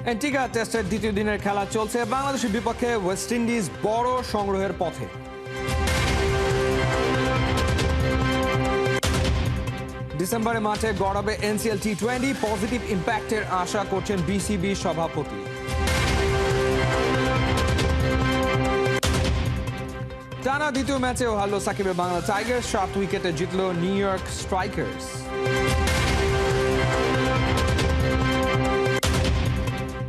Antigua টেস্টের দ্বিতীয় দিনের খেলা চলছে। বাংলাদেশের বিপক্ষে ওয়েস্ট ইন্ডিজ বড় সংগ্রহের পথে। ডিসেম্বরে মাঠে গড়াবে এনসিএল টি-20। পজিটিভ ইম্প্যাক্টের আশা করছেন বিসিবি সভাপতি। টানা দ্বিতীয় ম্যাচেও হারল সাকিবের বাংলা টাইগার্স। 7 উইকেটে জিতল নিউ ইয়র্ক স্ট্রাইকার্স।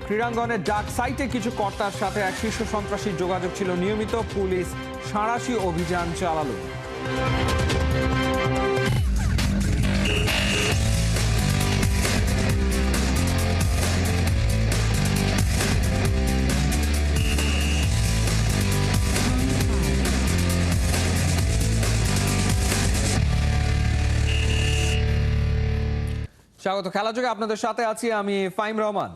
ক্রীড়াঙ্গনের ডাক সাইটে কিছু কর্তার সাথে এক শীর্ষ সন্ত্রাসীর যোগাযোগ ছিল নিয়মিত। পুলিশ সাঁড়াশি অভিযান চালালো। স্বাগত খেলাযোগে, আপনাদের সাথে আছি আমি ফাইম রহমান।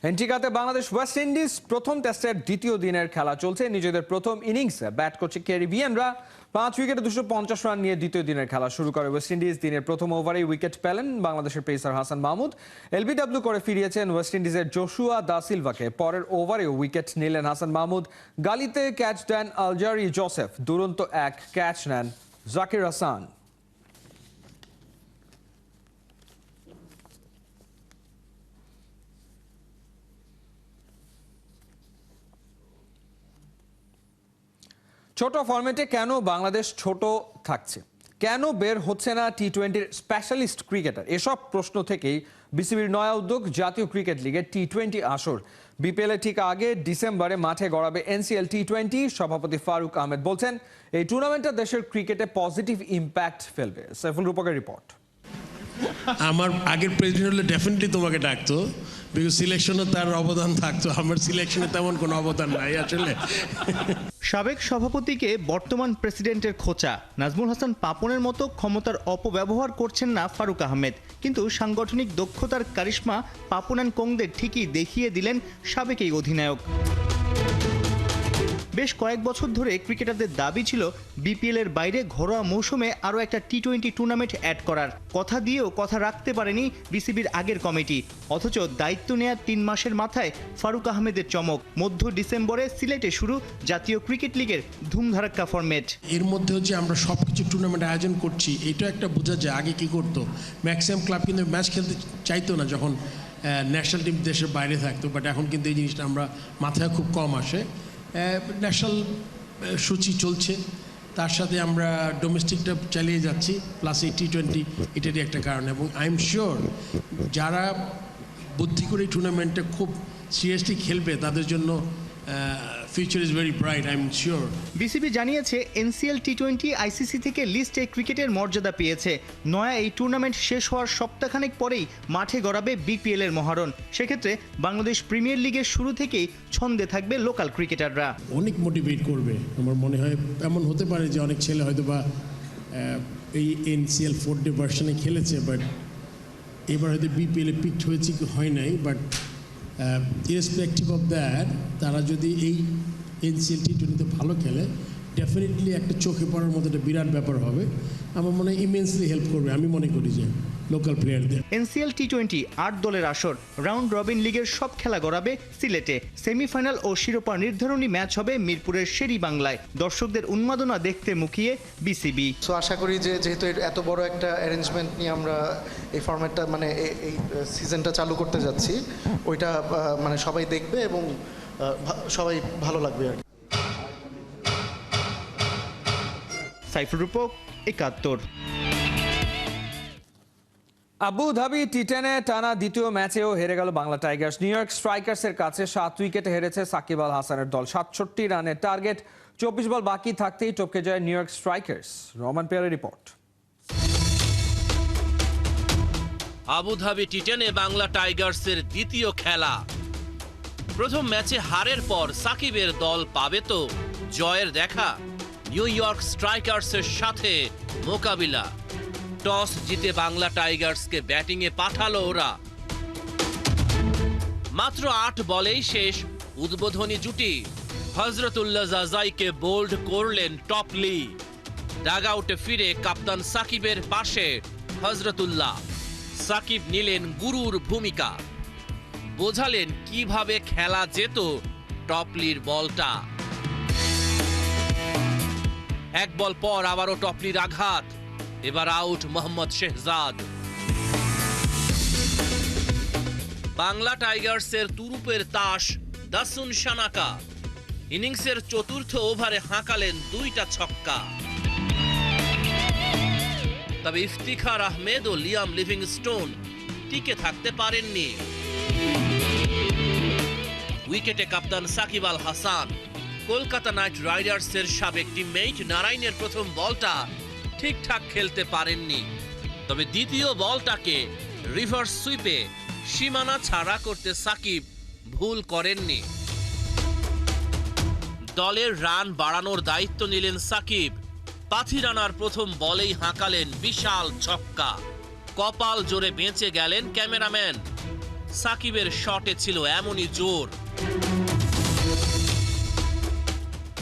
অ্যান্টিগাতে বাংলাদেশ ওয়েস্ট ইন্ডিজ প্রথম টেস্টের দ্বিতীয় দিনের খেলা চলছে। নিজেদের প্রথম ইনিংসে ব্যাট করছে ক্যারিবিয়ানরা। 5 উইকেটে 250 রান নিয়ে দ্বিতীয় দিনের খেলা শুরু করে ওয়েস্ট ইন্ডিজ। দিনের প্রথম ওভারেই উইকেট পেলেন বাংলাদেশের পেসার হাসান মাহমুদ। এলবিডব্লিউ করে ফিরিয়েছেন ওয়েস্ট ইন্ডিজের জোশুয়া দা সিলভাকে। পরের ওভারেও উইকেট নিলেন হাসান মাহমুদ। গালিতে ক্যাচ দেন আলজারি জোসেফ। দুরন্ত এক ক্যাচ নেন জাকির হাসান। ছোট ফরম্যাটে কেন বাংলাদেশ ছোট থাকছে, কেন বের হচ্ছে না টি-20-র স্পেশালিস্ট ক্রিকেটার, এসব প্রশ্ন থেকেই বিসিবির নয়া উদ্যোগ জাতীয় ক্রিকেট লিগের টি-20 আসর। বিপিএল ঠিক আগে ডিসেম্বরে মাঠে গড়াবে এনসিএল টি-20। সভাপতি ফারুক আহমেদ বলছেন এই টুর্নামেন্টটা দেশের ক্রিকেটে পজিটিভ ইম্প্যাক্ট ফেলবে। সাইফুল রূপকের রিপোর্ট। আমার আগের প্রেসিডেন্ট হলে ডেফিনেটলি তোমাকে ডাকতো, বিকজ সিলেকশনে তার অবদান থাকতো। আমার সিলেকশনে তেমন কোনো অবদান নাই আসলে। সাবেক সভাপতিকে বর্তমান প্রেসিডেন্টের খোঁচা। নাজমুল হাসান পাপনের মতো ক্ষমতার অপব্যবহার করছেন না ফারুক আহমেদ, কিন্তু সাংগঠনিক দক্ষতার কারিশমা পাপন অ্যান্ড কোংদের ঠিকই দেখিয়ে দিলেন সাবেক এই অধিনায়ক। বেশ কয়েক বছর ধরে ক্রিকেটারদের দাবি ছিল বিপিএল এর বাইরে ঘরোয়া মৌসুমে আরও একটা টি-20 টুর্নামেন্ট অ্যাড করার। কথা দিয়েও কথা রাখতে পারেনি বিসিবির আগের কমিটি। অথচ দায়িত্ব নেওয়ার 3 মাসের মাথায় ফারুক আহমেদের চমক। মধ্য ডিসেম্বরে সিলেটে শুরু জাতীয় ক্রিকেট লিগের ধুমধারাক্কা ফরম্যাট। এর মধ্যে হচ্ছে আমরা সব কিছু টুর্নামেন্ট আয়োজন করছি, এটা একটা বোঝা যায়। আগে কি করতো, ম্যাক্সিমাম ক্লাব কিন্তু ম্যাচ খেলতে চাইতো না যখন ন্যাশনাল টিম দেশের বাইরে থাকতো। বাট এখন কিন্তু এই জিনিসটা আমরা মাথায় খুব কম আসে। ন্যাশনাল সূচি চলছে, তার সাথে আমরা ডোমেস্টিকটা চালিয়ে যাচ্ছি, প্লাস এই টি-20 এটারই একটা কারণ। এবং আই এম শিওর যারা বুদ্ধি করে এই টুর্নামেন্টটা খুব সিরিয়াসলি খেলবে তাদের জন্য future is very bright, I am sure. BCB জানিয়েছে এনসিএল টি-20 আইসিসি থেকে লিস্টে ক্রিকেটের মর্যাদা পেয়েছে। নয়া এই টুর্নামেন্ট শেষ হওয়ার সপ্তাহখানেক পরেই মাঠে গড়াবে বিপিএল এর মহারণ। সেক্ষেত্রে বাংলাদেশ প্রিমিয়ার লিগের শুরু থেকেই ছন্দে থাকবে লোকাল ক্রিকেটাররা। অনেক মোটিভেট করবে আমার মনে হয়। এমন হতে পারে যে অনেক ছেলে হয়তো বা এই এনসিএল 4-ডে ভার্সনে খেলেছে, বাট এবার হয়তো বিপিএলে পিকড হয়েছে কি হয় নাই। বাট ইরেসপেক্টিভ অফ দ্যাট, তারা যদি এই এনসিএল টি-20-তে ভালো খেলে, ডেফিনেটলি একটা চোখে পড়ার মতো একটা বিরাট ব্যাপার হবে। আমার মনে হয় ইমেন্সলি হেল্প করবে, আমি মনে করি যে লোকাল প্লেয়ারদের। এনসিএল টি-20 8 দলের আসর। রাউন্ড রবিন লিগের সব খেলা গড়াবে সিলেটে। সেমিফাইনাল ও শিরোপা নির্ধারণী ম্যাচ হবে মিরপুরের শেরি বাংলায়। দর্শকদের উন্মাদনা দেখতে মুখিয়ে বিসিবি। সো আশা করি যে যেহেতু এত বড় একটা অ্যারেঞ্জমেন্ট নিয়ে আমরা এই ফরম্যাটটা মানে এই সিজনটা চালু করতে যাচ্ছি, ওইটা মানে সবাই দেখবে এবং সবাই ভালো লাগবে আর কি। সাইফুল রূপক, 71। আবু ধাবি টি-10-এ টানা দ্বিতীয় ম্যাচেও হেরে গেল বাংলা টাইগার্স। নিউ ইয়র্ক স্ট্রাইকার্সের কাছে 7 উইকেটে হেরেছে সাকিব আল হাসানের দল। 67 রানের টার্গেট, 24 বল বাকি থাকতেই টপকে যায় নিউ ইয়র্ক স্ট্রাইকার্স। রহমান পেয়ারের রিপোর্ট। আবু ধাবি টি-10-এ বাংলা টাইগার্সের দ্বিতীয় খেলা। প্রথম ম্যাচে হারের পর সাকিবের দল পাবে তো জয়ের দেখা। নিউ ইয়র্ক স্ট্রাইকার্সের সাথে মোকাবিলা। টস জিতে বাংলা টাইগার্সকে ব্যাটিংয়ে পাঠালো ওরা। মাত্র 8 বলেই শেষ উদ্বোধনী জুটি। হযরতুল্লাহ জাজাইকে বোল্ড করলেন টপলি। ডাগ আউটে ফিরে কাপ্তান সাকিবের পাশে হযরতুল্লাহ। সাকিব নিলেন গুরুর ভূমিকা। বোঝালেন কিভাবে খেলা যেত টপলির বলটা। এক বল পর আবারও টপলির আঘাত, এবার আউট মোহাম্মদ শেহজাদ। বাংলা টাইগার্সের তুরুপের তাস দাসুন সানাকা ইনিংসের চতুর্থ ওভারে হাঁকালেন 2টা ছক্কা। তবে ইফতিখার আহমেদ ও লিয়াম লিভিংস্টোন টিকে থাকতে পারেননি। উইকেটে কাপ্তান সাকিব আল হাসান, কলকাতা নাইট রাইডার্সের সাবেক টিমমেট নারাইনের প্রথম বলটা ঠিকঠাক খেলতে পারেননি। তবে দ্বিতীয় বলটাকে রিভার্স সুইপে সীমানা ছাড়া করতে সাকিব ভুল করেননি। দলের রান বাড়ানোর দায়িত্ব নিলেন সাকিব। পাথিরানার প্রথম বলেই হাঁকালেন বিশাল ছক্কা। কপাল জোরে বেঁচে গেলেন ক্যামেরাম্যান। সাকিবের শটে ছিল এমনই জোর।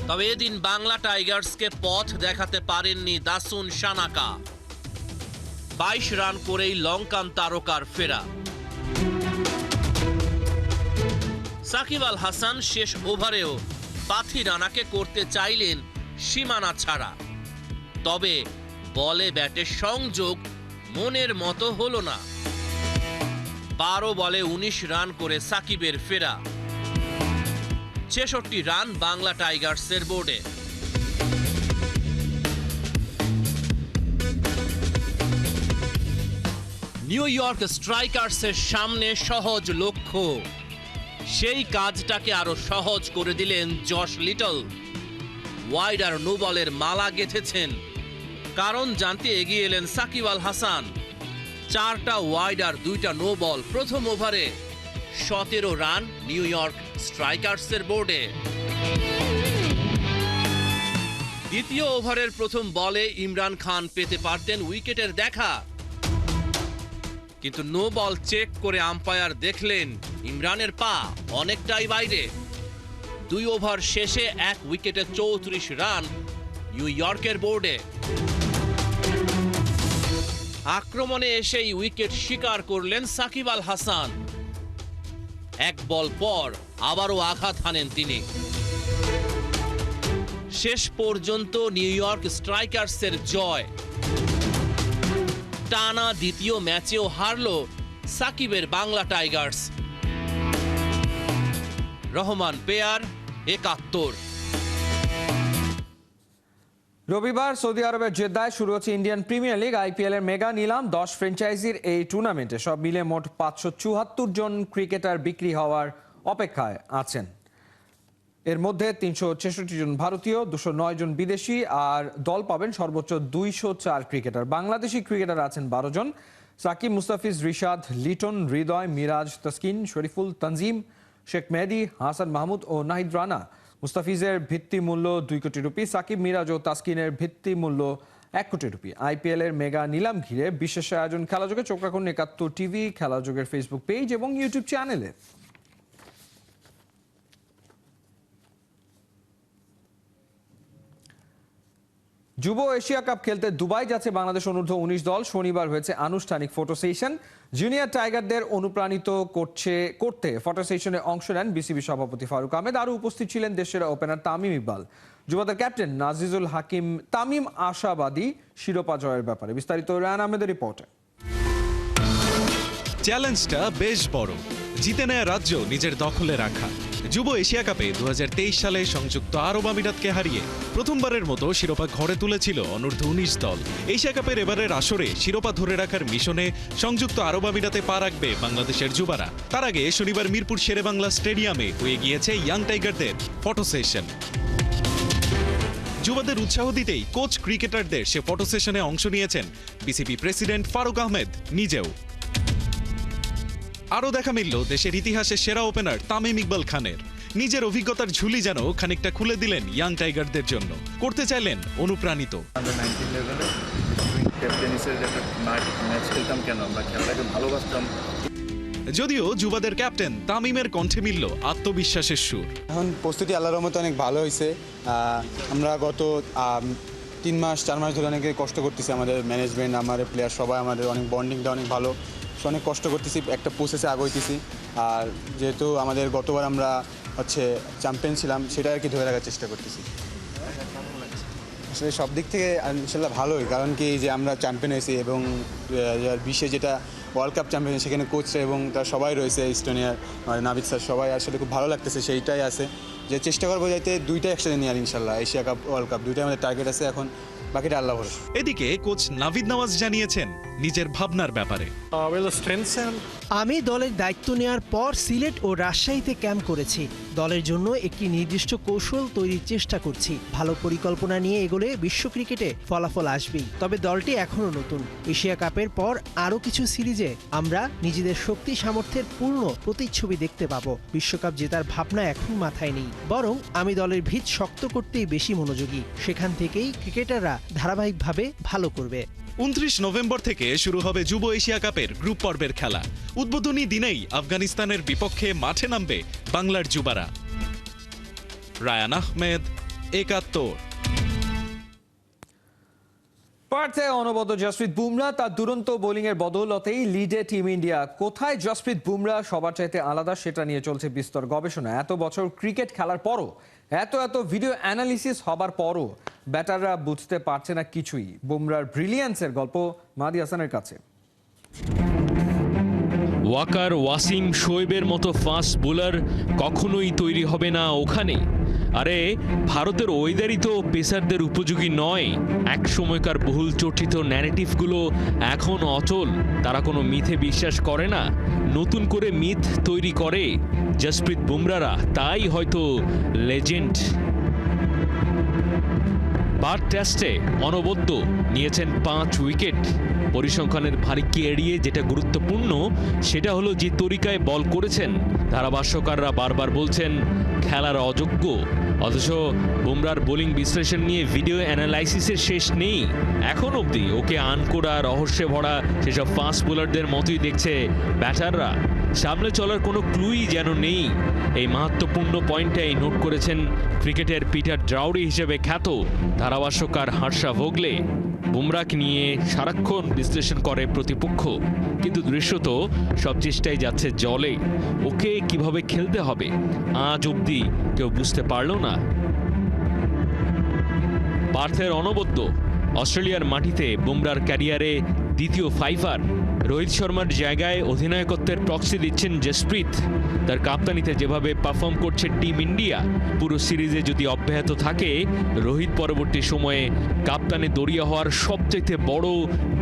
তবে এদিন বাংলা টাইগার্সকে পথ দেখাতে পারেননি দাসুন সানাকা। 22 রান করেই লঙ্কান তারকার ফেরা। সাকিব আল হাসান শেষ ওভারেও পাথিরানাকে করতে চাইলেন সীমানা ছাড়া। তবে বলে ব্যাটে সংযোগ মনের মতো হলো না। 12 বলে 19 রান করে সাকিবের ফেরা। 66 রান বাংলা টাইগার্সের বোর্ডে। নিউ ইয়র্ক স্ট্রাইকার্সের সামনে সহজ লক্ষ্য, সেই কাজটাকে আরো সহজ করে দিলেন জশ লিটল। ওয়াইড আর নো বলের মালা গেঁথেছেন। কারণ জানতে এগিয়ে এলেন সাকিব আল হাসান। 4টা ওয়াইড আর 2টা নো বল প্রথম ওভারে। 17 রান নিউ ইয়র্ক স্ট্রাইকার্সের বোর্ডে। দ্বিতীয় ওভারের প্রথম বলে ইমরান খান পেতে পারতেন উইকেটের দেখা, কিন্তু নো বল চেক করে আম্পায়ার দেখলেন ইমরানের পা অনেকটাই বাইরে। 2 ওভার শেষে 1 উইকেটে 34 রান নিউ ইয়র্কের বোর্ডে। আক্রমণে এসেই উইকেট শিকার করলেন সাকিব আল হাসান। 1 বল পর আবারও আঘাত হানেন তিনি। শেষ পর্যন্ত নিউ ইয়র্ক স্ট্রাইকার্সের জয়। টানা দ্বিতীয় ম্যাচেও হারল সাকিবের বাংলা টাইগার্স। রহমান পেয়ার, 71। রবিবার সৌদি আরবের জেদ্দায় শুরু হচ্ছে ইন্ডিয়ান প্রিমিয়ার লিগ আইপিএল এর মেগা নিলাম। 10 ফ্র্যাঞ্চাইজির এই টুর্নামেন্টে সব মিলে মোট 574 জন ক্রিকেটার বিক্রি হওয়ার অপেক্ষায় আছেন। এর মধ্যে 366 জন ভারতীয়, 209 জন বিদেশি, আর দল পাবেন সর্বোচ্চ 204 ক্রিকেটার। বাংলাদেশি ক্রিকেটার আছেন 12 জন। সাকিব, মুস্তাফিজ, রিশাদ, লিটন, হৃদয়, মিরাজ, তাসকিন, শরীফুল, তানজিম, শেখ মেহেদি, হাসান মাহমুদ ও নাহিদ রানা। মুস্তাফিজের ভিত্তি মূল্য 2 কোটি রুপি, সাকিব, মিরাজ ও তাসকিনের ভিত্তি মূল্য 1 কোটি রুপি। আইপিএল এর মেগা নিলাম ঘিরে বিশেষ আয়োজন খেলাযোগে। চোখ রাখুন 71 টিভি, খেলাযোগের ফেসবুক পেজ এবং ইউটিউব চ্যানেলে। যুব এশিয়া কাপ খেলতে দুবাই যাচ্ছে বাংলাদেশ অনূর্ধ্ব 19 দল। শনিবার হয়েছে আনুষ্ঠানিক ফটো সেশন। জুনিয়র টাইগারদের অনুপ্রাণিত করতে ফটো সেশনে অংশ নেন বিসিবি সভাপতি ফারুক আহমেদ। আরও উপস্থিত ছিলেন দেশের ওপেনার তামিম ইকবাল। যুবদের ক্যাপ্টেন নাজিজুল হাকিম। তামিম আশাবাদী শিরোপা জয়ের ব্যাপারে। বিস্তারিত রায়ান আহমেদের রিপোর্টে। চ্যালেঞ্জটা বেশ বড়, জিতে নেয়া রাজ্য নিজের দখলে রাখা। যুব এশিয়া কাপে 2023 সালে সংযুক্ত আরব আমিরাতকে হারিয়ে প্রথমবারের মতো শিরোপা ঘরে তুলেছিল অনূর্ধ্ব 19 দল। এশিয়া কাপের এবারের আসরে শিরোপা ধরে রাখার মিশনে সংযুক্ত আরব আমিরাতে পা রাখবে বাংলাদেশের যুবারা। তার আগে শনিবার মিরপুর শেরেবাংলা স্টেডিয়ামে হয়ে গিয়েছে ইয়াং টাইগারদের ফটো সেশন। যুবাদের উৎসাহ দিতেই কোচ ক্রিকেটারদের সে ফটো সেশনে অংশ নিয়েছেন বিসিবি প্রেসিডেন্ট ফারুক আহমেদ নিজেও। আরও দেখা মিলল দেশের ইতিহাসের সেরা ওপেনার তামিম ইকবাল খানের। নিজের অভিজ্ঞতার ঝুলি যেন খানিকটা খুলে দিলেন ইয়াং টাইগারদের জন্য। করতে চাইলেন অনুপ্রাণিত। যদিও যুবাদের ক্যাপ্টেন তামিমের কণ্ঠে মিলল আত্মবিশ্বাসের সুর। এখন প্রস্তুতি আল্লাহর রহমতে অনেক ভালো হয়েছে। আমরা গত 3 মাস 4 মাস ধরে অনেকে কষ্ট করতেছি। আমাদের ম্যানেজমেন্ট, আমাদের প্লেয়ার সবাই, আমাদের অনেক বন্ডিংটা অনেক ভালো। অনেক কষ্ট করতেছি, একটা প্রসেসে আগাইতেছি। আর যেহেতু আমাদের গতবার আমরা চ্যাম্পিয়ন ছিলাম, সেটা আর কি ধরে রাখার চেষ্টা করতেছি। আসলে সব দিক থেকে ইনশাল্লাহ ভালোই, কারণ কি যে আমরা চ্যাম্পিয়ন হয়েছি এবং 2020 যেটা ওয়ার্ল্ড কাপ চ্যাম্পিয়ন, সেখানে কোচরা এবং তার সবাই রয়েছে, ইস্টোনিয়ার নাবিদ স্যার সবাই, আসলে খুব ভালো লাগতেছে। সেইটাই আছে যে চেষ্টা করবো যাইতে দুইটা একসাথে নিয়ে, আর ইনশাল্লাহ এশিয়া কাপ ওয়ার্ল্ড কাপ দুইটাই আমাদের টার্গেট আছে, এখন বাকিটা আল্লাহ ভরসা। এদিকে কোচ নাভিদ নওয়াজ জানিয়েছেন নিজের ভাবনার ব্যাপারে। আমি দলের দায়িত্ব নেওয়ার পর সিলেট ও রাজশাহীতে ক্যাম্প করেছি। দলের জন্য একটি নির্দিষ্ট কৌশল তৈরির চেষ্টা করছি। ভালো পরিকল্পনা নিয়ে এগোলে বিশ্ব ক্রিকেটে ফলাফল আসবেই। তবে দলটি এখনো নতুন। এশিয়া কাপের পর আরও কিছু সিরিজে আমরা নিজেদের শক্তি সামর্থ্যের পূর্ণ প্রতিচ্ছবি দেখতে পাবো। বিশ্বকাপ জেতার ভাবনা এখন মাথায় নেই, বরং আমি দলের ভিত শক্ত করতেই বেশি মনোযোগী। সেখান থেকেই ক্রিকেটাররা ধারাবাহিকভাবে ভালো করবে। 29 নভেম্বর থেকে শুরু হবে যুব এশিয়া কাপের গ্রুপ পর্বের খেলা। উদ্বোধনী দিনেই আফগানিস্তানের বিপক্ষে মাঠে নামবে বাংলার যুবারা। রায়ান আহমেদ, 71। পার্থে অনবদ্য জসপ্রীত বুমরা তার দুরন্ত বোলিংয়ের বদৌলতেই লিডে টিম ইন্ডিয়া। কোথায় জসপ্রীত বুমরা সবার চাইতে আলাদা, সেটা নিয়ে চলছে বিস্তর গবেষণা। এত বছর ক্রিকেট খেলার পরও, এত ভিডিও অ্যানালিসিস হবার পরও ব্যাটাররা বুঝতে পারছে না কিছুই। বুমরার ব্রিলিয়ান্সের গল্প মাহদি হাসানের কাছে। ওয়াকার, ওয়াসিম, শোয়েবের মতো ফাস্ট বোলার কখনোই তৈরি হবে না ওখানে। আরে ভারতের ওয়েদারই তো পেসারদের উপযোগী নয়। এক সময়কার বহুল চর্চিত ন্যারেটিভগুলো এখন অচল। তারা কোনো মিথে বিশ্বাস করে না, নতুন করে মিথ তৈরি করে জসপ্রীত বুমরারা। তাই হয়তো লেজেন্ড। পার্থ টেস্টে অনবদ্য নিয়েছেন 5 উইকেট। পরিসংখ্যানের ভারিককে এড়িয়ে যেটা গুরুত্বপূর্ণ সেটা হলো যে তরিকায় বল করেছেন। ধারাভাষ্যকাররা বারবার বলছেন খেলার অযোগ্য, অথচ বুমরার বোলিং বিশ্লেষণ নিয়ে ভিডিও অ্যানালাইসিসের শেষ নেই। এখন অবধি ওকে আনকোড়া, রহস্যে ভরা সেসব ফাস্ট বোলারদের মতোই দেখছে ব্যাটাররা। সামনে চলার কোনো ক্লুই যেন নেই। এই মাহাত্ম্যপূর্ণ পয়েন্টটাই নোট করেছেন ক্রিকেটের পিটার ড্রাউরি হিসেবে খ্যাত ধারাভাষ্যকার হর্ষা ভোগলে। বুমরাকে নিয়ে সারাক্ষণ বিশ্লেষণ করে প্রতিপক্ষ, কিন্তু দৃশ্যত সব চেষ্টাই যাচ্ছে জলে। ওকে কিভাবে খেলতে হবে আজ অবধি কেউ বুঝতে পারল না। পার্থের অনবদ্য অস্ট্রেলিয়ার মাটিতে বুমরার ক্যারিয়ারে দ্বিতীয় ফাইভার। রোহিত শর্মার জায়গায় অধিনায়কত্বের প্রক্সি দিচ্ছেন জসপ্রীত। তার কাপ্তানিতে যেভাবে পারফর্ম করছে টিম ইন্ডিয়া, পুরো সিরিজে যদি অব্যাহত থাকে, রোহিত পরবর্তী সময়ে কাপ্তানে দড়িয়ে হওয়ার সবচেয়ে বড়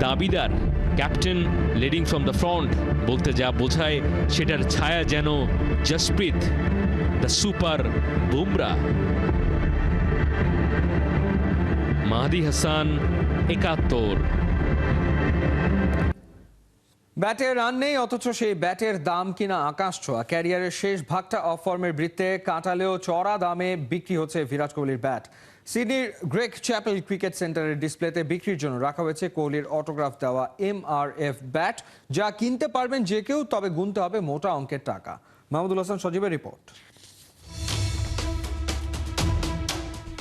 দাবিদার। Captain leading from the front বলতে যা বোঝায় সেটার ছায়া যেন জসপ্রীত, দ্য সুপার বুমরা। মাহদি হাসান, 71। ব্যাটে রান নেই, অথচ সেই ব্যাটের দাম কিনা আকাশ ছোঁয়া। ক্যারিয়ারের শেষ ভাগটা অফ ফর্মের বৃত্তে কাটালেও চড়া দামে বিক্রি হচ্ছে বিরাট কোহলির ব্যাট। সিডনির গ্রেগ চ্যাপেল ক্রিকেট সেন্টারের ডিসপ্লেতে বিক্রির জন্য রাখা হয়েছে কোহলির অটোগ্রাফ দেওয়া MRF ব্যাট, যা কিনতে পারবেন যে কেউ, তবে গুনতে হবে মোটা অঙ্কের টাকা। মাহমুদুল হাসান সজীবের রিপোর্ট।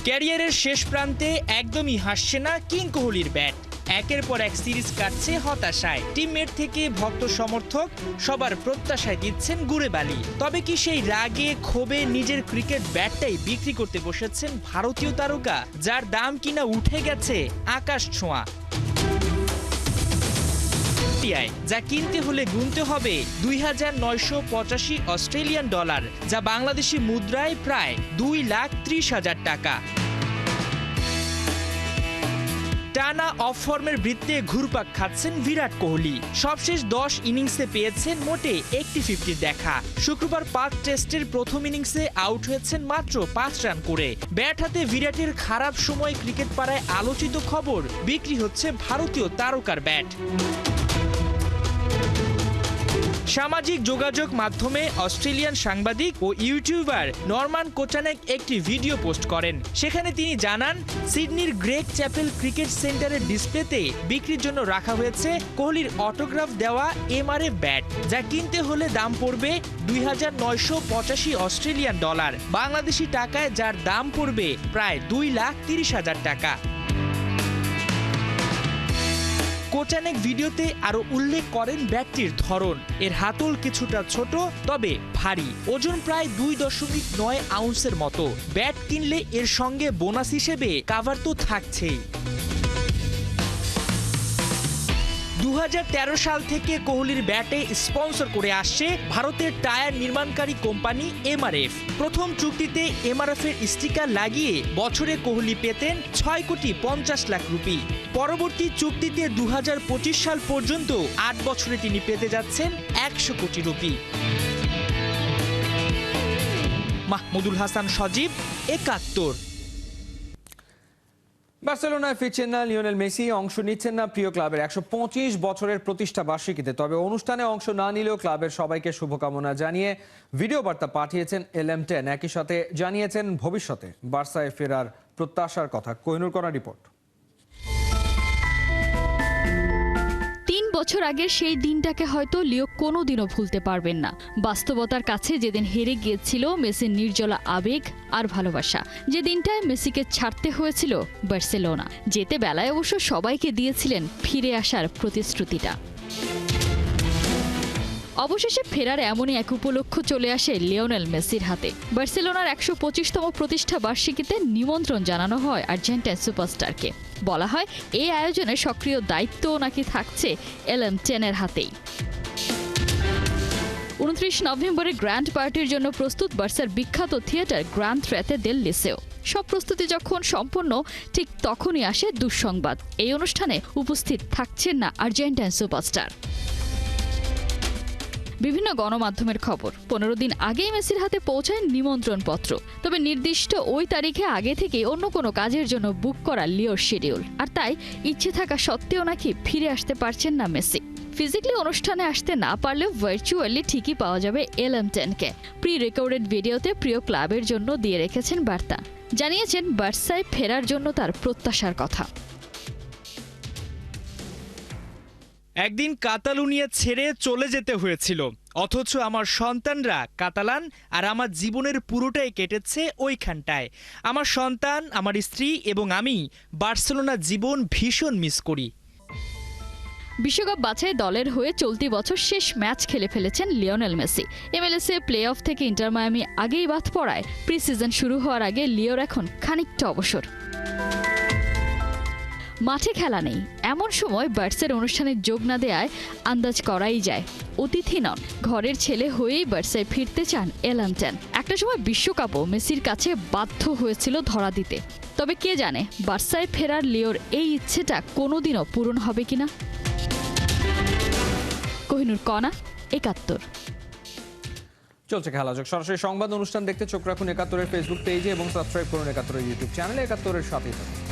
ক্যারিয়ারের শেষ প্রান্তে একদমই হাসছে না কিং কোহলির ব্যাট। একের পর এক সিরিজ কাটছে হতাশায়। টিমমেট থেকে ভক্ত সমর্থক সবার প্রত্যাশায় দিচ্ছেন গুড়ে বালি। তবে কি সেই রাগে ক্ষোভে নিজের ক্রিকেট ব্যাটটাই বিক্রি করতে বসেছেন ভারতীয় তারকা, যার দাম কিনা উঠে গেছে আকাশ ছোঁয়া? যা কিনতে হলে গুনতে হবে 2985 অস্ট্রেলিয়ান ডলার, যা বাংলাদেশি মুদ্রায় প্রায় 2,30,000 টাকা। টানা অফ ফর্মের বৃত্তে ঘুরপাক খাচ্ছেন বিরাট কোহলি। সবশেষ 10 ইনিংসে পেয়েছেন মোটে একটি 50 দেখা। শুক্রবার পার্থ টেস্টের প্রথম ইনিংসে আউট হয়েছেন মাত্র 5 রান করে। ব্যাট হাতে বিরাটের খারাপ সময় ক্রিকেট পাড়ায় আলোচিত খবর, বিক্রি হচ্ছে ভারতীয় তারকার ব্যাট। সামাজিক যোগাযোগ মাধ্যমে অস্ট্রেলিয়ান সাংবাদিক ও ইউটিউবার নরমান কোচানেক একটি ভিডিও পোস্ট করেন। সেখানে তিনি জানান, সিডনির গ্রেগ চ্যাপেল ক্রিকেট সেন্টারের ডিসপ্লেতে বিক্রির জন্য রাখা হয়েছে কোহলির অটোগ্রাফ দেওয়া MRF ব্যাট, যা কিনতে হলে দাম পড়বে 2985 অস্ট্রেলিয়ান ডলার, বাংলাদেশি টাকায় যার দাম পড়বে প্রায় 2,30,000 টাকা। কোচানেক ভিডিওতে আরো উল্লেখ করেন ব্যাটটির ধরন। এর হাতল কিছুটা ছোট তবে ভারী, ওজন প্রায় 2.9 আউন্সের মতো। ব্যাট কিনলে এর সঙ্গে বোনাস হিসেবে কাভার তো থাকছেই। 2013 সাল থেকে কোহলির ব্যাটে স্পন্সর করে আসছে ভারতের টায়ার নির্মাণকারী কোম্পানি এমআরএফ। প্রথম চুক্তিতে এমআরএফের স্টিকার লাগিয়ে বছরে কোহলি পেতেন 6,50,00,000 রুপি। পরবর্তী চুক্তিতে 2025 সাল পর্যন্ত 8 বছরে তিনি পেতে যাচ্ছেন 100 কোটি রুপি। মাহমুদুল হাসান সজীব, 71। বার্সেলোনায় ফিরছেন না লিওনেল মেসি, অংশ নিচ্ছেন না প্রিয় ক্লাবের 125 বছরের প্রতিষ্ঠা বার্ষিকীতে। তবে অনুষ্ঠানে অংশ না নিলেও ক্লাবের সবাইকে শুভকামনা জানিয়ে ভিডিও বার্তা পাঠিয়েছেন LM10। একই সাথে জানিয়েছেন ভবিষ্যতে বার্সায় ফেরার প্রত্যাশার কথা। কোহিনুর করা রিপোর্ট। 3 বছর আগের সেই দিনটাকে হয়তো লিও কোনোদিনও ভুলতে পারবেন না। বাস্তবতার কাছে যেদিন হেরে গিয়েছিল মেসির নির্জলা আবেগ আর ভালোবাসা, যে দিনটায় মেসিকে ছাড়তে হয়েছিল বার্সেলোনা। যেতে বেলায় অবশ্য সবাইকে দিয়েছিলেন ফিরে আসার প্রতিশ্রুতিটা। অবশেষে ফেরার এমনই এক উপলক্ষ চলে আসে লিওনেল মেসির হাতে। বার্সেলোনার 125তম প্রতিষ্ঠা বার্ষিকীতে নিমন্ত্রণ জানানো হয় আর্জেন্টাইন সুপারস্টারকে। বলা হয় এই আয়োজনে সক্রিয় দায়িত্বও নাকি থাকছে LM10-এর হাতেই। 29 নভেম্বরে গ্র্যান্ড পার্টির জন্য প্রস্তুত বার্সার বিখ্যাত থিয়েটার গ্র্যান্ড ট্রেতে দেল লিসেও। সব প্রস্তুতি যখন সম্পন্ন, ঠিক তখনই আসে দুঃসংবাদ। এই অনুষ্ঠানে উপস্থিত থাকছেন না আর্জেন্টাইন সুপারস্টার। বিভিন্ন গণমাধ্যমের খবর, 15 দিন আগেই মেসির হাতে পৌঁছায় নিমন্ত্রণ পত্র। তবে নির্দিষ্ট ওই তারিখে আগে থেকে অন্য কোনো কাজের জন্য বুক করা লিওর শিডিউল, আর তাই ইচ্ছে থাকা সত্ত্বেও নাকি ফিরে আসতে পারছেন না মেসি। ফিজিক্যালি অনুষ্ঠানে আসতে না পারলেও ভার্চুয়ালি ঠিকই পাওয়া যাবে LM10-কে। প্রি রেকর্ডেড ভিডিওতে প্রিয় ক্লাবের জন্য দিয়ে রেখেছেন বার্তা, জানিয়েছেন বার্সায় ফেরার জন্য তার প্রত্যাশার কথা। একদিন কাতালুনিয়া ছেড়ে চলে যেতে হয়েছিল, অথচ আমার সন্তানরা কাতালান, আর আমার জীবনের পুরোটাই কেটেছে ওইখানটায়। আমার সন্তান, আমার স্ত্রী এবং আমি বার্সেলোনা জীবন ভীষণ মিস করি। বিশ্বকাপ বাছাই দলের হয়ে চলতি বছর শেষ ম্যাচ খেলে ফেলেছেন লিওনেল মেসি। MLS-এ প্লে অফ থেকে ইন্টার মায়ামি আগেই বাদ পড়ায় প্রি সিজন শুরু হওয়ার আগে লিওর এখন খানিকটা অবসর। মাঠে খেলা নেই, এমন সময় বার্সার অনুষ্ঠানে যোগ না দেয়ায় আন্দাজ করাই যায় অতিথি নন, ঘরের ছেলে হয়েই বার্সায় ফিরতে চান LM10। একটা সময় বিশ্বকাপও মেসির কাছে বাধ্য হয়েছিল ধরা দিতে। তবে কে জানে বার্সায় ফেরার লিওর এই ইচ্ছেটা কোনোদিনও পূরণ হবে কিনা। কোহিনুর কণা, 71। চলছে খেলাযোগ সরাসরি সংবাদ অনুষ্ঠান দেখতে চোখ রাখুন 71-এর ফেসবুক পেজে এবং সাবস্ক্রাইব করুন 71-এর ইউটিউব চ্যানেলে। 71-এর সাথেই থাকুন।